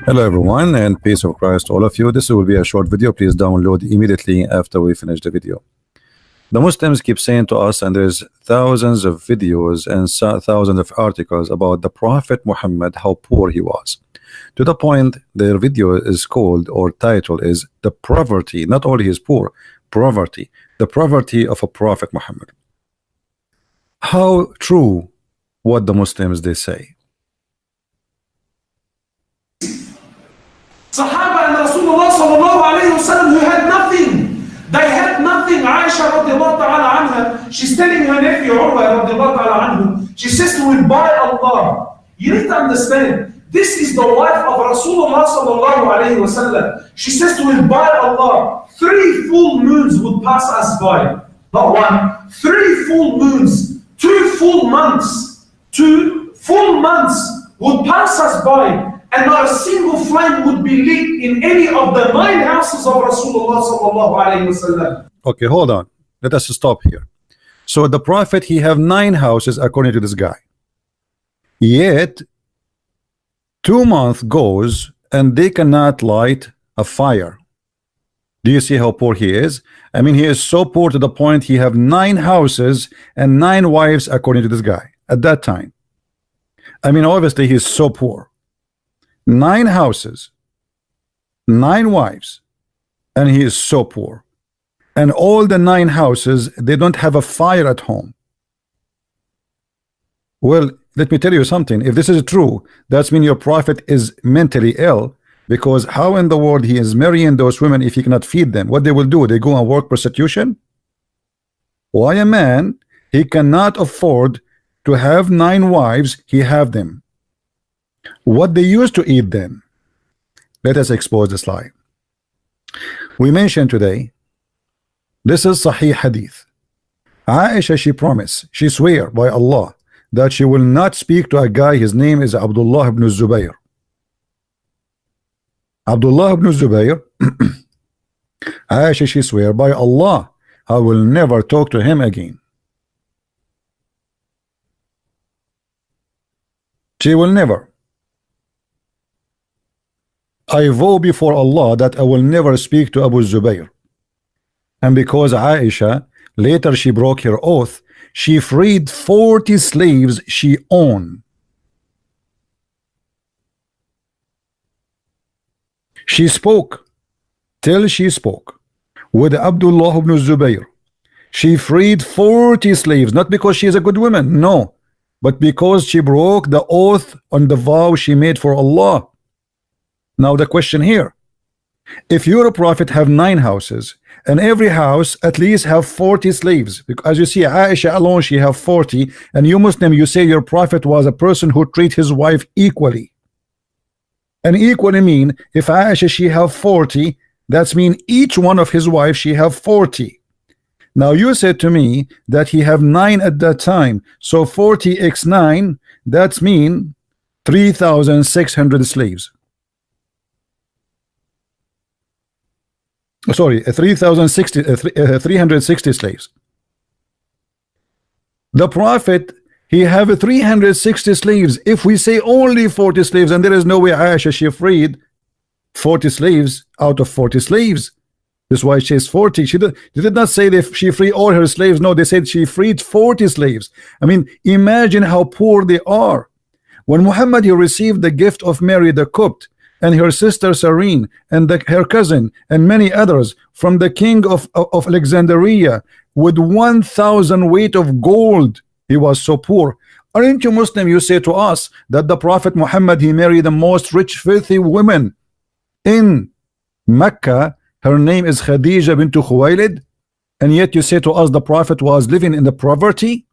Hello everyone, and peace of Christ to all of you. This will be a short video. Please download immediately after we finish the video. The Muslims keep saying to us, and there's thousands of videos and thousands of articles about the Prophet Muhammad, how poor he was. To the point, their video is called, or title is, the poverty, not only his poor, poverty, the poverty of a Prophet Muhammad. How true what the Muslims they say. Sahaba and Rasulullah sallallahu alayhi wasallam who had nothing. They had nothing. Aisha radiallahu ta'ala anha, she's telling her nephew Urwa radiallahu ta'ala anhu, she says to him, by Allah. You need to understand, this is the wife of Rasulullah sallallahu alayhi wasallam. She says to him, by Allah, 3 full moons would pass us by. Not one, 3 full moons, 2 full months, 2 full months would pass us by. And not a single flame would be lit in any of the 9 houses of Rasulullah sallallahu alayhi wasallam. Okay, hold on. Let us stop here. So the Prophet, he have 9 houses according to this guy. Yet 2 months goes and they cannot light a fire. Do you see how poor he is? I mean, he is so poor to the point he have 9 houses and 9 wives according to this guy at that time. I mean, obviously he's so poor. 9 houses, 9 wives, and he is so poor. And all the 9 houses, they don't have a fire at home. Well, let me tell you something. If this is true, that means your prophet is mentally ill, because how in the world he is marrying those women if he cannot feed them? What they will do? They go and work prostitution? Why a man, he cannot afford to have 9 wives, he have them. What they used to eat then? Let us expose this lie. We mentioned today, this is Sahih Hadith. Aisha, she promised, she swear by Allah that she will not speak to a guy, his name is Abdullah ibn Zubayr. Abdullah ibn Zubayr, Aisha, she swear by Allah, I will never talk to him again. She will never. I vow before Allah that I will never speak to Abu Zubayr. And because Aisha, later she broke her oath, she freed 40 slaves she owned. She spoke, till she spoke, with Abdullah ibn Zubayr. She freed 40 slaves, not because she is a good woman, no, but because she broke the oath on the vow she made for Allah. Now the question here, if you're a prophet have 9 houses and every house at least have 40 slaves, because as you see Aisha alone she have 40, and you Muslim you say your prophet was a person who treat his wife equally, and equally mean if Aisha she have 40, that's mean each one of his wives she have 40. Now you said to me that he have 9 at that time, so 40 x 9, that's mean 3,600 slaves. Sorry, 360 slaves. The prophet, he have 360 slaves. If we say only 40 slaves, and there is no way Aisha she freed 40 slaves out of 40 slaves. That's why she is 40. She did not say that she freed all her slaves. No, they said she freed 40 slaves. I mean, imagine how poor they are. When Muhammad he received the gift of Mary the Copt, and her sister Sareen, and her cousin, and many others, from the king of Alexandria, with 1,000 weight of gold. He was so poor. Aren't you Muslim? You say to us that the Prophet Muhammad, he married the most rich, filthy women in Mecca. Her name is Khadija bint Khuwaylid, and yet you say to us the Prophet was living in the poverty.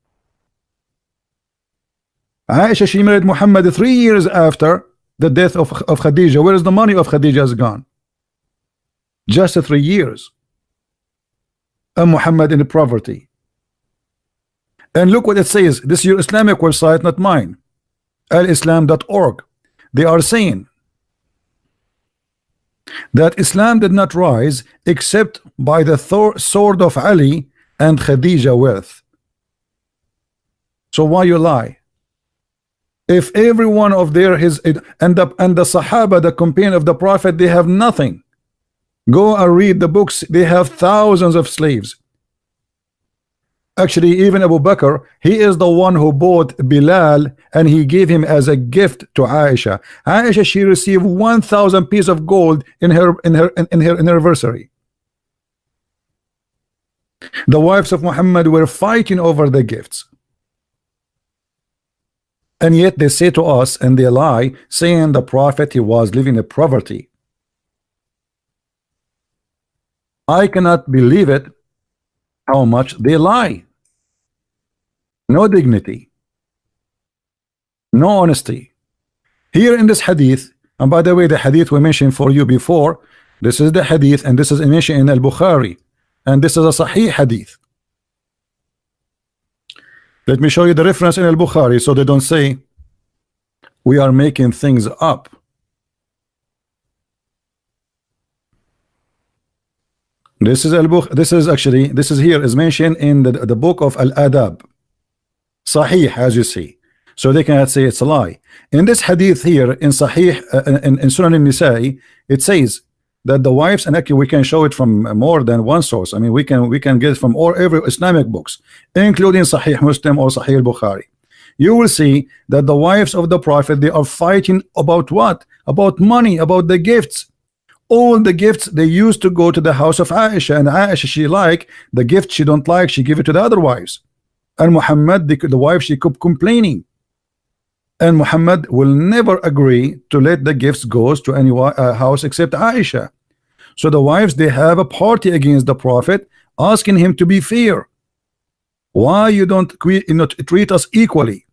Aisha, she married Muhammad 3 years after the death of Khadija. Where is the money of Khadija has gone? Just 3 years. And Muhammad in the poverty. And look what it says. This is your Islamic website, not mine. alislam.org. They are saying that Islam did not rise except by the sword of Ali and Khadija wealth. So why you lie? If every one of their his and the Sahaba, the companion of the Prophet, they have nothing. Go and read the books. They have thousands of slaves. Actually, even Abu Bakr, he is the one who bought Bilal and he gave him as a gift to Aisha. Aisha, she received 1,000 pieces of gold in her anniversary. The wives of Muhammad were fighting over the gifts. And yet they say to us, and they lie, saying the Prophet, he was living in poverty. I cannot believe it, how much they lie. No dignity, no honesty. Here in this hadith, and by the way, the hadith we mentioned for you before, this is the hadith, and this is mentioned in Al-Bukhari, and this is a Sahih hadith. Let me show you the reference in Al-Bukhari so they don't say we are making things up. This is this is here is mentioned in the book of Al-Adab. Sahih, as you see. So they cannot say it's a lie. In this hadith here in Sahih in Sunan al-Nisa'i, it says that the wives, and actually we can show it from more than one source. I mean, we can get it from every Islamic books, including Sahih Muslim or Sahih al-Bukhari. You will see that the wives of the Prophet, they are fighting about what? About money, about the gifts. All the gifts, they used to go to the house of Aisha, and Aisha, she like the gift she don't like, she give it to the other wives. And Muhammad, the wife, she kept complaining. And Muhammad will never agree to let the gifts go to any house except Aisha. So the wives, they have a party against the Prophet, asking him to be fair. Why you don't treat us equally?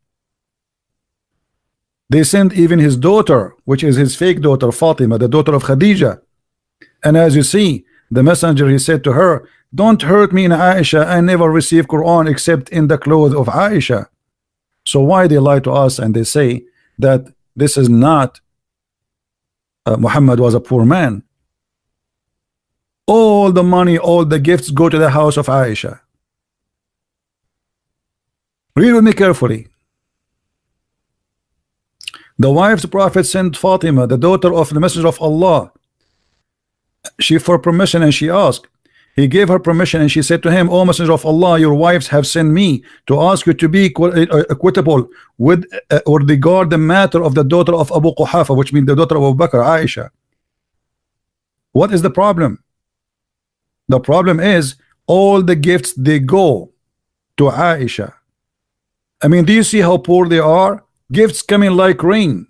They sent even his daughter, which is his fake daughter Fatima, the daughter of Khadija. And as you see, the messenger, he said to her, don't hurt me in Aisha, I never receive Quran except in the clothes of Aisha. So why they lie to us and they say that this is not Muhammad was a poor man? All the money, all the gifts go to the house of Aisha. Read with me carefully. The wife's Prophet sent Fatima, the daughter of the Messenger of Allah. She for permission and she asked. He gave her permission and she said to him, O Messenger of Allah, your wives have sent me to ask you to be equitable with or regard the matter of the daughter of Abu Quhafa, which means the daughter of Abu Bakr, Aisha. What is the problem? The problem is all the gifts, they go to Aisha. I mean, do you see how poor they are? Gifts coming like rain.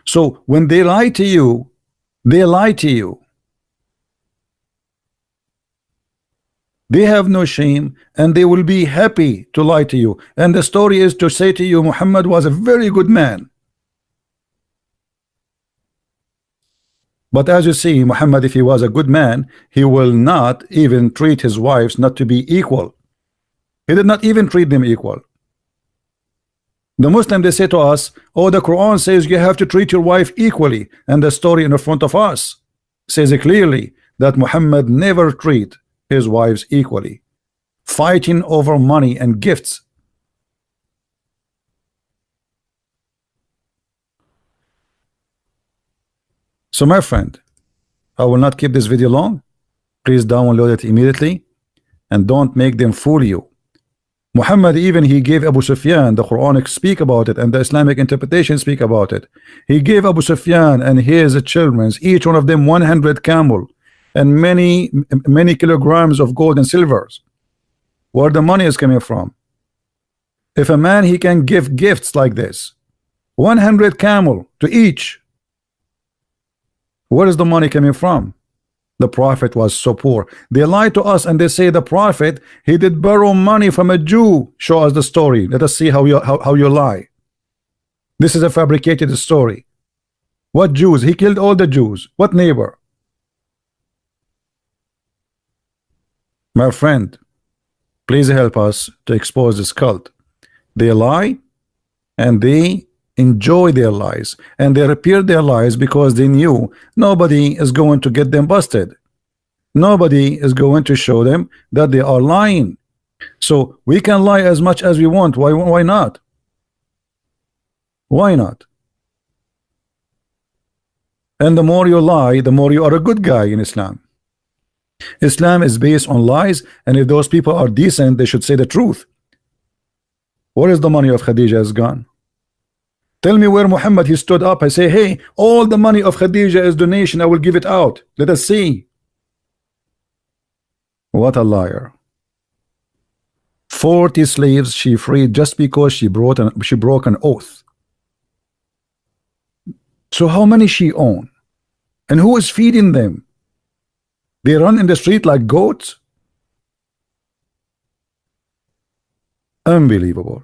So when they lie to you, they lie to you. They have no shame and they will be happy to lie to you. And the story is to say to you, Muhammad was a very good man. But as you see, Muhammad, if he was a good man, he will not even treat his wives not to be equal. He did not even treat them equal. The Muslim, they say to us, oh, the Quran says you have to treat your wife equally, and the story in the front of us says it clearly that Muhammad never treat his wives equally, fighting over money and gifts. So my friend, I will not keep this video long. Please download it immediately and don't make them fool you. Muhammad, even he gave Abu Sufyan, the Quranic speak about it and the Islamic interpretation speak about it. He gave Abu Sufyan and his children, each one of them 100 camel and many kilograms of gold and silvers. Where the money is coming from? If a man, he can give gifts like this, 100 camel to each, where is the money coming from? The Prophet was so poor. They lie to us and they say the Prophet, he did borrow money from a Jew. Show us the story. Let us see how you lie. This is a fabricated story. What Jews? He killed all the Jews. What neighbor? My friend, please help us to expose this cult. They lie and they enjoy their lies, and they repeat their lies because they knew nobody is going to get them busted. Nobody is going to show them that they are lying. So we can lie as much as we want. Why not? Why not? And the more you lie, the more you are a good guy in Islam. Islam is based on lies, and if those people are decent, they should say the truth. Where is the money of Khadija has gone? Tell me where Muhammad, he stood up. I say, hey, all the money of Khadija is donation. I will give it out. Let us see. What a liar. 40 slaves she freed just because she broke an oath. So how many she own? And who is feeding them? They run in the street like goats? Unbelievable.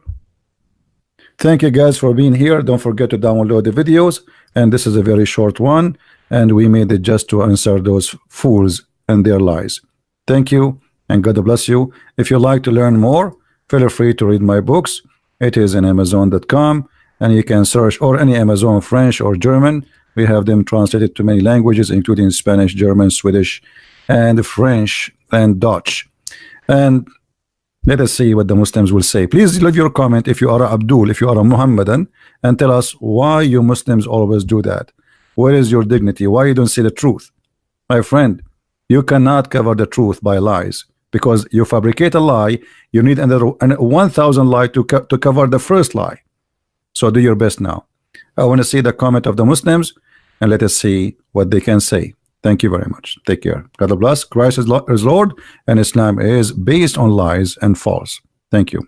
Thank you guys for being here. Don't forget to download the videos, and this is a very short one, and we made it just to answer those fools and their lies. Thank you, and God bless you. If you like to learn more, feel free to read my books. It is in Amazon.com, and you can search, or any Amazon French or German. We have them translated to many languages, including Spanish, German, Swedish, and French, and Dutch. And let us see what the Muslims will say. Please leave your comment if you are Abdul, if you are a Muhammadan, and tell us why you Muslims always do that. Where is your dignity? Why you don't say the truth? My friend, you cannot cover the truth by lies, because you fabricate a lie, you need another 1,000 lies to cover the first lie. So do your best now. I want to see the comment of the Muslims, and let us see what they can say. Thank you very much. Take care. God bless. Christ is Lord, and Islam is based on lies and false. Thank you.